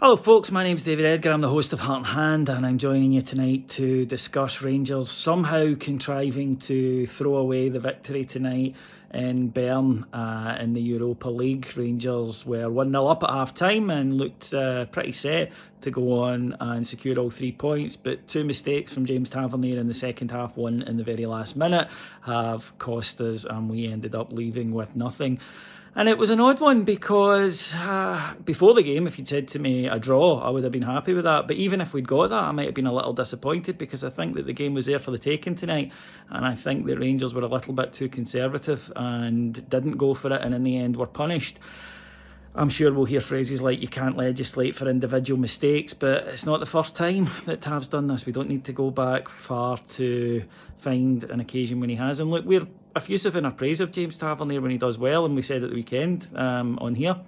Hello folks, my name's David Edgar, I'm the host of Heart and Hand, and I'm joining you tonight to discuss Rangers somehow contriving to throw away the victory tonight in Bern in the Europa League. Rangers were 1-0 up at half time and looked pretty set to go on and secure all 3 points, but two mistakes from James Tavernier in the second half, one in the very last minute, have cost us, and we ended up leaving with nothing. And it was an odd one because before the game, if you'd said to me a draw, I would have been happy with that. But even if we'd got that, I might have been a little disappointed because I think that the game was there for the taking tonight. And I think that Rangers were a little bit too conservative and didn't go for it, and in the end were punished. I'm sure we'll hear phrases like you can't legislate for individual mistakes, but it's not the first time that Tav's done this. We don't need to go back far to find an occasion when he has. And look, we're effusive in our praise of James Tavernier when he does well, and we said at the weekend on here.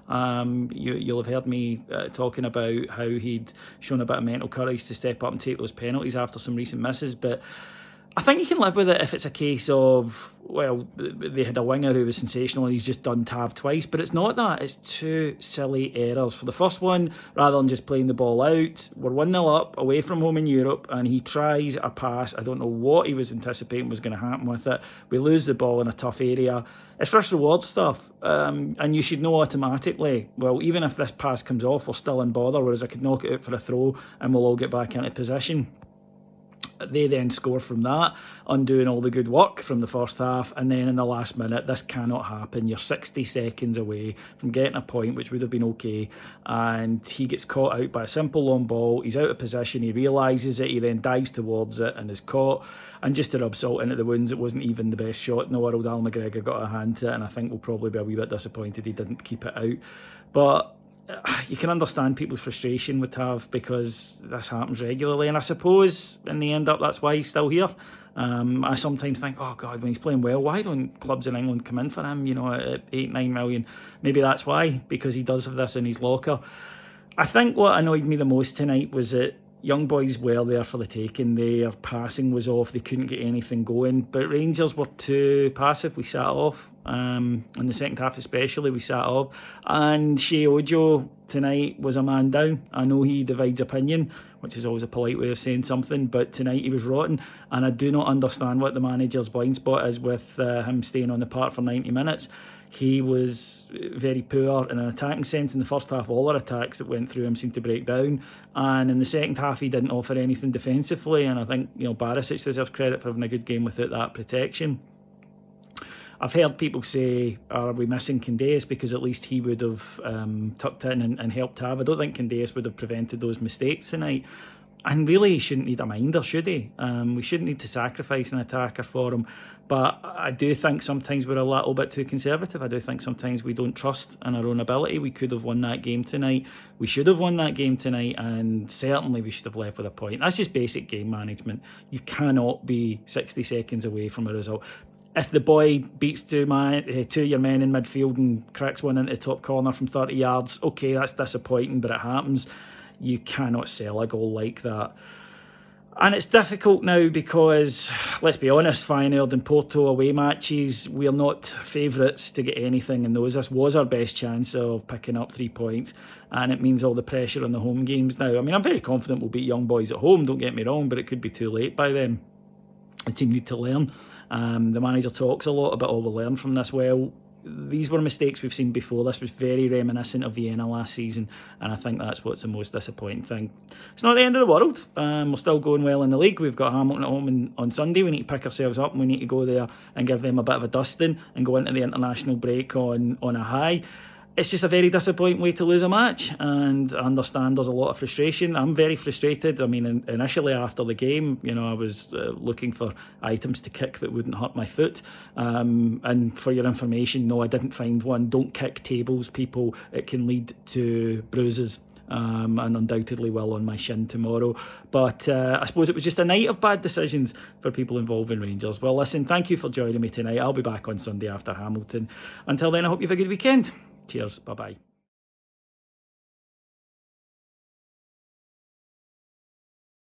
You'll have heard me talking about how he'd shown a bit of mental courage to step up and take those penalties after some recent misses, but I think you can live with it if it's a case of, well, they had a winger who was sensational and he's just done Tav twice, but it's not that. It's two silly errors. For the first one, rather than just playing the ball out, we're 1-0 up away from home in Europe and he tries a pass. I don't know what he was anticipating was going to happen with it. We lose the ball in a tough area. It's risk reward stuff, and you should know automatically, well, even if this pass comes off, we're still in bother, whereas I could knock it out for a throw and we'll all get back into position. They then score from that, undoing all the good work from the first half, and then in the last minute, this cannot happen. You're 60 seconds away from getting a point, which would have been okay, and he gets caught out by a simple long ball. He's out of position, he realises it, he then dives towards it and is caught, and just to rub salt into the wounds, it wasn't even the best shot in the world. Al McGregor got a hand to it, and I think we'll probably be a wee bit disappointed he didn't keep it out. But you can understand people's frustration with Tav because this happens regularly, and I suppose in the end up that's why he's still here. I sometimes think, oh God, when he's playing well, why don't clubs in England come in for him, at 8-9 million? Maybe that's why, because he does have this in his locker. I think what annoyed me the most tonight was that young boys were there for the taking. Their passing was off, they couldn't get anything going, but Rangers were too passive. We sat off. In the second half especially, we sat off, and Shea Ojo tonight was a man down. I know he divides opinion, which is always a polite way of saying something, but tonight he was rotten, and I do not understand what the manager's blind spot is with him staying on the park for 90 minutes. He was very poor in an attacking sense. In the first half, all our attacks that went through him seemed to break down, and in the second half he didn't offer anything defensively, and I think Barisic deserves credit for having a good game without that protection. I've heard people say, are we missing Candeas, because at least he would have tucked in and helped Tav. I don't think Candeas would have prevented those mistakes tonight. And really, he shouldn't need a minder, should he? We shouldn't need to sacrifice an attacker for him. But I do think sometimes we're a little bit too conservative. I do think sometimes we don't trust in our own ability. We could have won that game tonight. We should have won that game tonight, and certainly we should have left with a point. That's just basic game management. You cannot be 60 seconds away from a result. If the boy beats two of your men in midfield and cracks one into the top corner from 30 yards, okay, that's disappointing, but it happens. You cannot sell a goal like that. And it's difficult now because, let's be honest, Feyenoord and Porto away matches, we're not favourites to get anything in those. This was our best chance of picking up 3 points, and it means all the pressure on the home games now. I mean, I'm very confident we'll beat Young Boys at home, don't get me wrong, but it could be too late by then. The team need to learn. The manager talks a lot about, we'll learn from this. Well, these were mistakes we've seen before. This was very reminiscent of Vienna last season, and I think that's what's the most disappointing thing. It's not the end of the world. We're still going well in the league. We've got Hamilton at home on Sunday. We need to pick ourselves up, and we need to go there and give them a bit of a dusting and go into the international break on a high. It's just a very disappointing way to lose a match, and I understand there's a lot of frustration. I'm very frustrated. I mean, initially after the game, I was looking for items to kick that wouldn't hurt my foot. And for your information, no, I didn't find one. Don't kick tables, people. It can lead to bruises. And undoubtedly will on my shin tomorrow. But I suppose it was just a night of bad decisions for people involved in Rangers. Well, listen, thank you for joining me tonight. I'll be back on Sunday after Hamilton. Until then, I hope you have a good weekend. Cheers. Bye-bye.